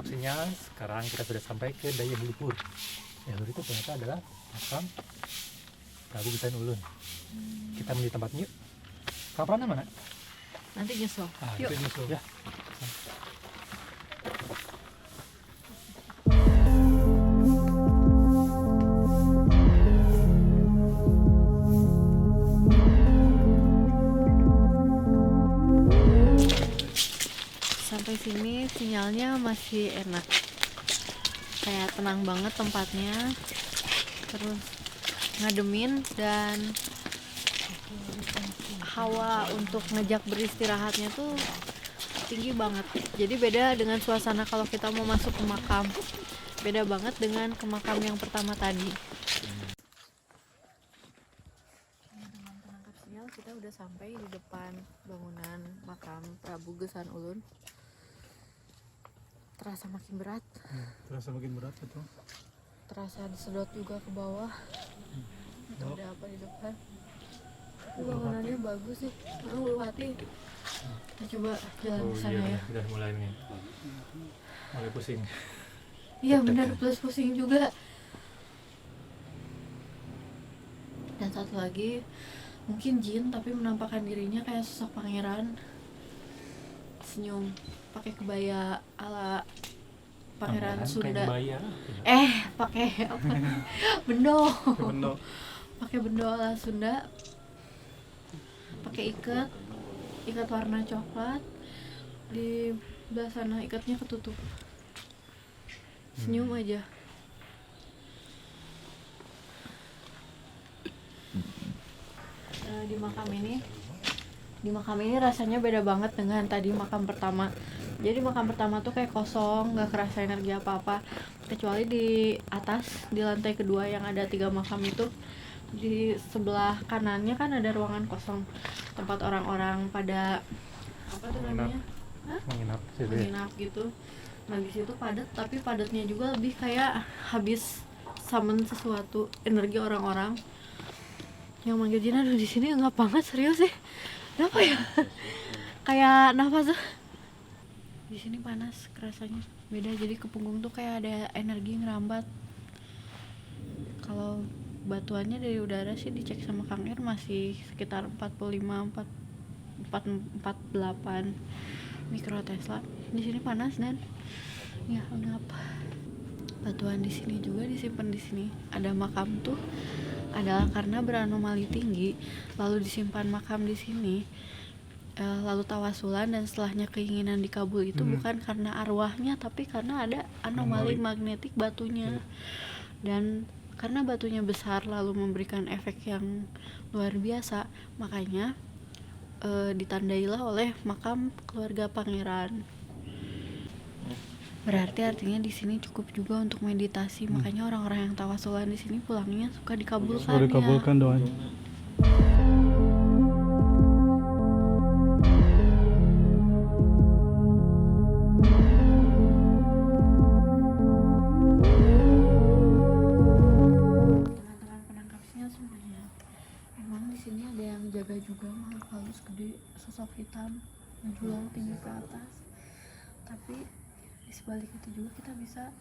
sinyal. Sekarang kita sudah sampai ke Dayeuh Luhur. Dayeuh Luhur itu ternyata adalah makam Prabu Gesan Ulun. Kita menuju tempatnya yuk. Kapan mana? Nanti nyusul. Yuk. Itu nyusul ya. Sampai sini sinyalnya masih enak, kayak tenang banget tempatnya, terus ngademin, dan hawa untuk ngejak beristirahatnya tuh tinggi banget. Jadi beda dengan suasana kalau kita mau masuk ke makam, beda banget dengan ke makam yang pertama tadi. Teman-teman penangkap sinyal, kita udah sampai di depan bangunan makam Prabu Gesan Ulun. Terasa makin berat, Terasa makin berat betul. terasa disedot juga ke bawah. Itu ada apa di depan? Tapi bangunannya bagus sih. Hati. Kita coba jalan ke sana ya. Udah mulai nih. Mulai pusing. Iya benar, plus pusing juga. Dan satu lagi, mungkin jin tapi menampakkan dirinya kayak sosok pangeran. Senyum, pakai kebaya ala pangeran Sunda. Pakai apa? Bendo. Pakai bendo ala Sunda. Pakai ikat warna coklat. Di belah sana ikatnya ketutup. Senyum aja. Di makam ini rasanya beda banget dengan tadi makam pertama. Jadi makam pertama tuh kayak kosong, nggak kerasa energi apa-apa, kecuali di atas, di lantai kedua yang ada 3 makam itu. Di sebelah kanannya kan ada ruangan kosong, tempat orang-orang pada apa tuh namanya? Menginap gitu. Nah di situ padat, tapi padatnya juga lebih kayak habis summon sesuatu, energi orang-orang yang manggil jin. Aduh di sini nggak banget, serius sih. Kenapa ya? Kayak nafas tuh. Di sini panas kerasanya. Beda, jadi ke punggung tuh kayak ada energi ngerambat. Kalau batuannya dari udara sih dicek sama Kang Ir masih sekitar 48 mikrotesla. Di sini panas dan ya ngapa. Batuan di sini juga disimpan di sini. Ada makam tuh adalah karena beranomali tinggi, lalu disimpan makam di sini, lalu tawasulan, dan setelahnya keinginan dikabul itu bukan karena arwahnya, tapi karena ada anomali magnetik batunya. Dan karena batunya besar lalu memberikan efek yang luar biasa, makanya ditandailah oleh makam keluarga pangeran. Berarti artinya di sini cukup juga untuk meditasi. Makanya orang-orang yang tawasulan di sini pulangnya suka dikabulkan. Suka dikabulkan ya doanya. Teman-teman penangkap sinyal semuanya, emang di sini ada yang jaga juga, makhluk halus gede, sosok hitam menjulang tinggi ke atas. Tapi di sebalik itu juga kita bisa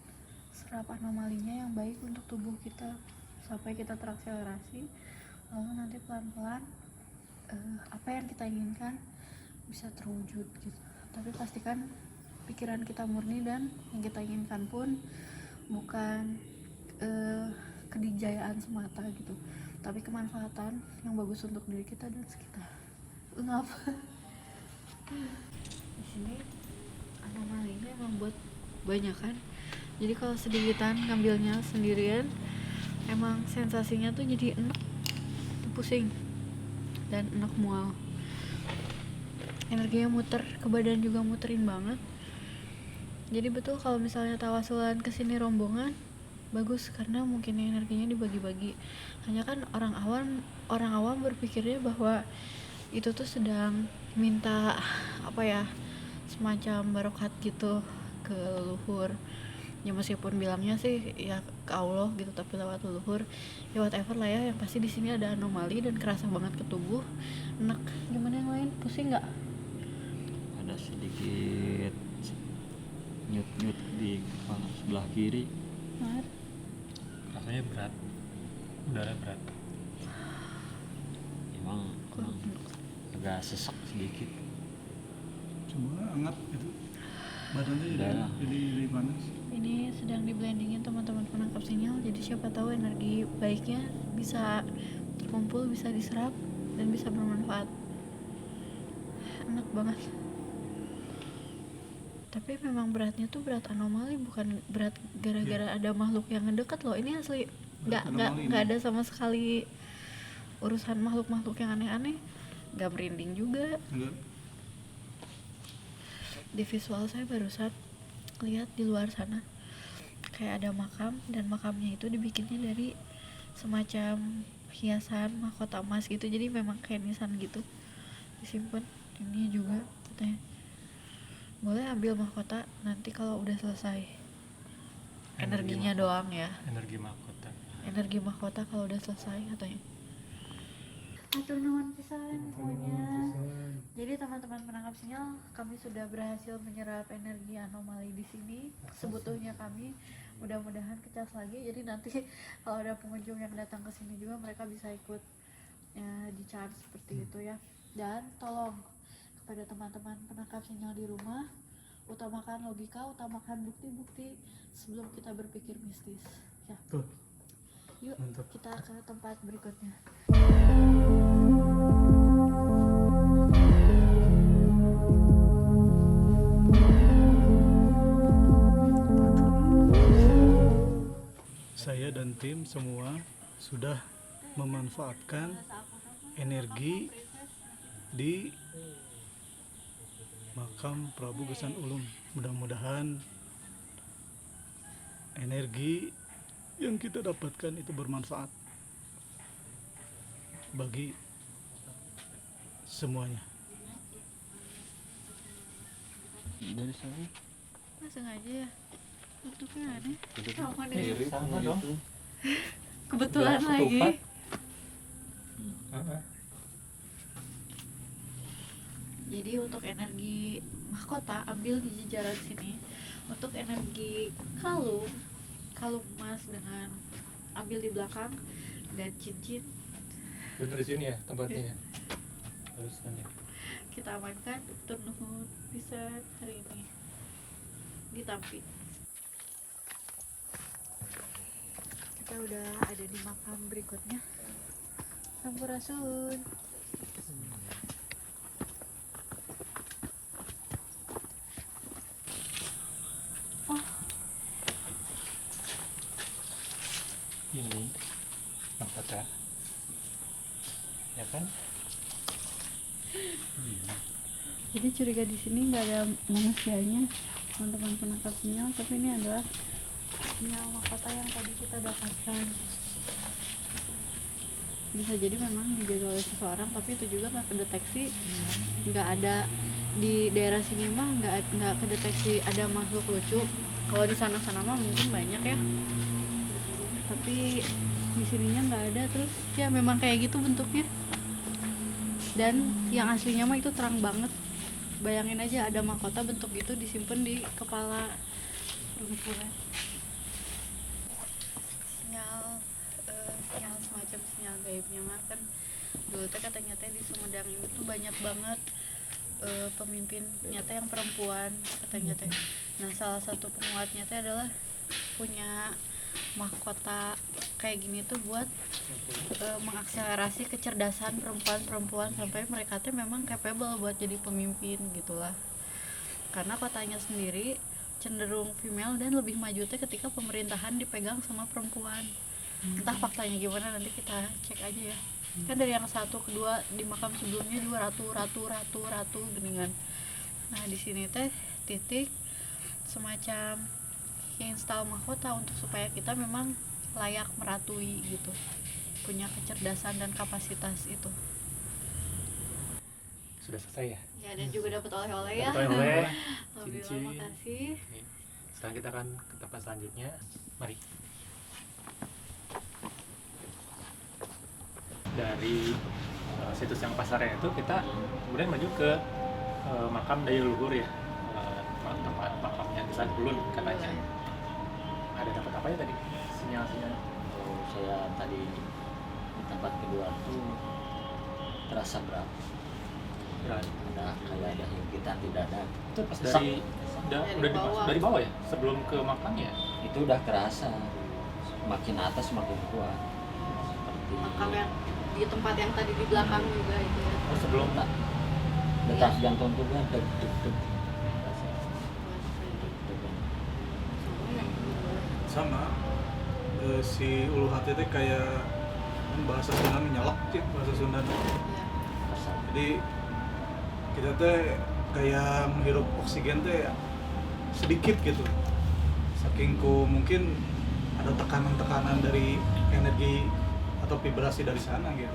serap anomalinya yang baik untuk tubuh kita sampai kita terakselerasi, lalu nanti pelan-pelan apa yang kita inginkan bisa terwujud gitu. Tapi pastikan pikiran kita murni, dan yang kita inginkan pun bukan kedijayaan semata gitu, tapi kemanfaatan yang bagus untuk diri kita dan sekitar. Kenapa? Di sini anomalinya emang buat banyak kan. Jadi kalau sedikitan ngambilnya sendirian, emang sensasinya tuh jadi enak, pusing dan enak mual. Energinya muter ke badan juga, muterin banget. Jadi betul kalau misalnya tawasulan kesini rombongan bagus, karena mungkin energinya dibagi-bagi. Hanya kan orang awam berpikirnya bahwa itu tuh sedang minta apa ya, semacam barokat gitu ke leluhur. Ya meskipun bilangnya sih ya ke Allah gitu, tapi lewat leluhur. Ya whatever lah ya, yang pasti di sini ada anomali dan kerasa banget ke tubuh. Enak. Gimana yang lain? Pusing nggak? Ada sedikit nyut-nyut di kepala sebelah kiri. Rasanya berat, udara berat. Emang agak sesak sedikit. Cuma hangat gitu. Badannya Udah. jadi panas. Ini sedang di blendingin teman-teman penangkap sinyal, jadi siapa tahu energi baiknya bisa terkumpul, bisa diserap dan bisa bermanfaat. Enak banget. Tapi memang beratnya tuh berat anomali, bukan berat gara-gara ada makhluk yang ngedekat loh. Ini asli nggak ada sama sekali urusan makhluk-makhluk yang aneh-aneh. Nggak merinding juga. Enggak. Di visual saya barusan lihat di luar sana kayak ada makam, dan makamnya itu dibikinnya dari semacam hiasan mahkota emas gitu, jadi memang kayak nisan gitu disimpan. Ini juga katanya boleh ambil mahkota nanti kalau udah selesai. Energinya doang ya, Energi mahkota. energi mahkota kalau udah selesai katanya. Atur nuhun pisan semuanya. Jadi teman-teman penangkap sinyal, kami sudah berhasil menyerap energi anomali di sini sebutuhnya kami. Mudah-mudahan kecas lagi. Jadi nanti kalau ada pengunjung yang datang ke sini juga mereka bisa ikut di charge seperti itu ya. Dan tolong kepada teman-teman penangkap sinyal di rumah, utamakan logika, utamakan bukti-bukti sebelum kita berpikir mistis. Ya. Tuh. Yuk, Mantap. kita ke tempat berikutnya. Saya dan tim semua sudah memanfaatkan energi di makam Prabu Gesan Ulun. Mudah-mudahan energi yang kita dapatkan itu bermanfaat bagi semuanya. Dari sana Langsung aja ya. Bentuknya aneh. duduk Sama deh. Mirip sama dong. gitu. Kebetulan Belah lagi. ketupat. Heeh. Jadi untuk energi mahkota ambil di jajaran sini. Untuk energi kalung emas dengan ambil di belakang, dan cincin Bener di sini ya tempatnya. Terus kan ya. kita amankan. Tur nuhun pisan hari ini di Tampi. Kita udah ada di makam berikutnya. Sampurasun. Ini mahkota. Ya kan? Jadi curiga di sini nggak ada manusianya, teman-teman penangkap sinyal, tapi ini adalah sinyal mahkota yang tadi kita dapatkan. Bisa jadi memang dijaga oleh seseorang, tapi itu juga nggak kedeteksi. Nggak ada di daerah sini mah nggak kedeteksi ada makhluk lucu. Kalau di sana-sana mah mungkin banyak ya, tapi di sininya nggak ada. Terus ya memang kayak gitu bentuknya, dan yang aslinya mah itu terang banget. Bayangin aja ada mahkota bentuk itu disimpan di kepala perempuan. Sinyal semacam sinyal gaibnya mah kan dulu teh katanya teh di Sumedang ini tuh banyak banget pemimpin nyata yang perempuan katanya teh. Nah salah satu penguatnya teh adalah punya mahkota kayak gini tuh buat mengakselerasi kecerdasan perempuan sampai mereka tuh memang capable buat jadi pemimpin gitulah. Karena kotanya sendiri cenderung female dan lebih maju teh ketika pemerintahan dipegang sama perempuan. Entah faktanya gimana, nanti kita cek aja ya. Kan dari yang satu kedua di makam sebelumnya juga ratu geningan. Nah di sini teh titik semacam install mahkota untuk supaya kita memang layak meratui gitu, punya kecerdasan dan kapasitas itu. Sudah selesai ya? Ya, dan juga dapat oleh-oleh ya. Dapat oleh-oleh, Alhamdulillah, cincin. makasih. Oke. Sekarang kita akan ke tempat selanjutnya. Mari. Dari situs yang pasarnya itu kita kemudian maju ke makam Daya Luhur ya, tempat makamnya di Pesan ulun katanya. Ada dapat apa ya tadi? Sinyal-sinyal. Kalau saya tadi di tempat kedua tuh terasa berat. Berat. Ada kayak ada himpitan di dada. Itu pas Sesak. dari Dari bawah. dari bawah ya, sebelum ke makamnya. Itu udah kerasa. Makin atas makin kuat. Seperti Makam yang di tempat yang tadi di belakang juga itu ya. Oh, sebelum tak detak jantung tuh kan deg deg deg. Rasa deg-degan. Sama si ulu hati teh kayak bahasa Sunda nyelak sih bahasa Sunda. Iya. Rasa. Jadi kita teh kayak menghirup oksigen teh sedikit gitu. Saking ku mungkin ada tekanan-tekanan dari energi atau vibrasi dari sana gitu.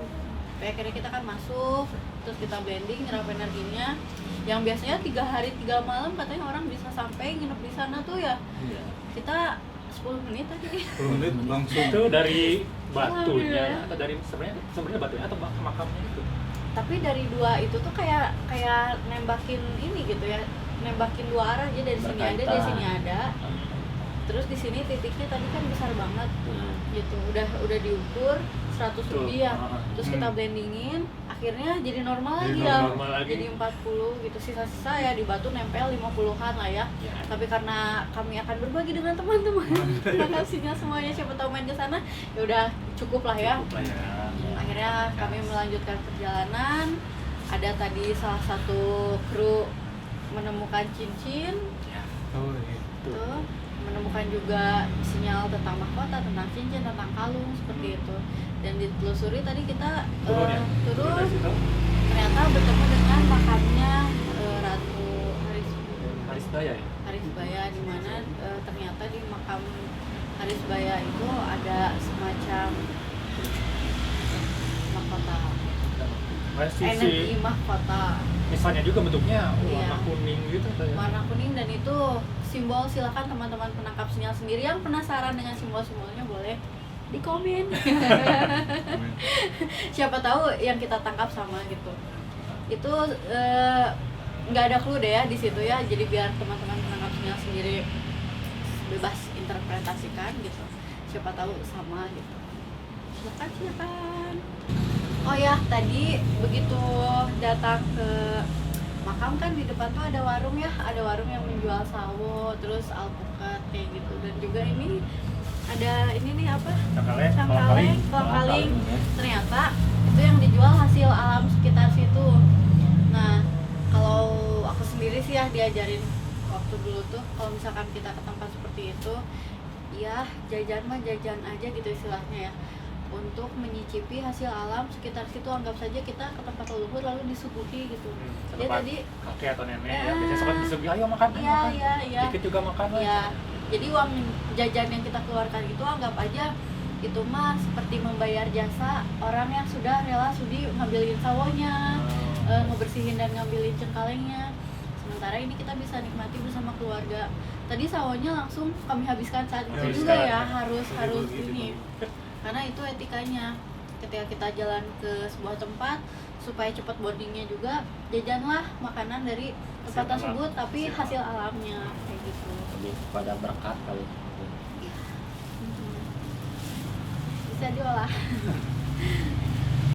Tapi akhirnya kita kan masuk, terus kita blending, nyerap energinya. Yang biasanya 3 hari 3 malam katanya orang bisa sampai nginep di sana tuh ya. Iya. Kita 10 menit tadi. 10 menit langsung. itu dari batunya Iya. atau dari sebenarnya batunya atau makamnya itu. Tapi dari 2 itu tuh kayak nembakin ini gitu ya. Nembakin 2 arah aja, dari sini ada, dari Berkaitan. sini ada. Terus di sini titiknya tadi kan besar banget gitu. Udah diukur 100 Betul. lebih ya. Ah, ah. Terus kita blendingin, akhirnya jadi normal lagi Jadi ya. normal lagi. Jadi 40 gitu. Sisa-sisa ya di batu nempel 50-an lah ya. Ya. Tapi karena kami akan berbagi dengan teman-teman, terima kasihnya semuanya, siapa tahu main ke sana, ya udah cukup lah ya. Cukup lah ya. Akhirnya kami melanjutkan perjalanan. Ada tadi salah satu kru menemukan cincin, Ya. Oh iya. tuh menemukan juga sinyal tentang mahkota, tentang cincin, tentang kalung seperti itu. Dan ditelusuri tadi kita Turun ya? turun, dari situ. ternyata bertemu dengan makamnya Ratu Harisdaya ya. Harisbaya, di mana ternyata di makam Harisbaya itu ada semacam mahkota, Masih energi mahkota misalnya juga bentuknya Iya. warna kuning gitu kayak. warna kuning, dan itu simbol. Silakan teman-teman penangkap sinyal sendiri yang penasaran dengan simbol-simbolnya boleh di komen. Siapa tahu yang kita tangkap sama gitu. Itu nggak ada clue deh ya di situ ya. Jadi biar teman-teman penangkap sinyal sendiri bebas interpretasikan gitu. Siapa tahu sama gitu. Silakan. Oh ya, tadi begitu datang ke makam kan di depan tuh ada warung ya, ada warung yang menjual sawo, terus alpukat kayak gitu. Dan juga ini ada ini nih apa? Cangkaleng, Cangkaleng, kolang-kaling. kolang-kaling. ya. Ternyata itu yang dijual hasil alam sekitar situ. Nah, kalau aku sendiri sih ya diajarin waktu dulu tuh, kalau misalkan kita ke tempat seperti itu, ya jajan mah jajan aja gitu istilahnya ya. Untuk menyicipi hasil alam sekitar situ, anggap saja kita ke tempat leluhur lalu disuguhi gitu. Dia Tempat tadi kakek atau nenek Ya. ya, biasanya suka disuguhi, ayo makan, iya makan. iya iya. Dikit juga makan lah. Ya, jadi uang jajan yang kita keluarkan itu anggap aja itu mah seperti membayar jasa orang yang sudah rela sudi ngambilin sawonya, ngebersihin dan ngambilin cengkalengnya. Sementara ini kita bisa nikmati bersama keluarga. Tadi sawonya langsung kami habiskan saat itu Habiskan. juga ya, harus Gitu. ini. Karena itu etikanya. Ketika kita jalan ke sebuah tempat, supaya cepat bondingnya juga, jajanlah makanan dari tempat Hasil alam. tersebut tapi Hasil hasil alamnya kayak gitu. Lebih pada berkat kali. Bisa diolah.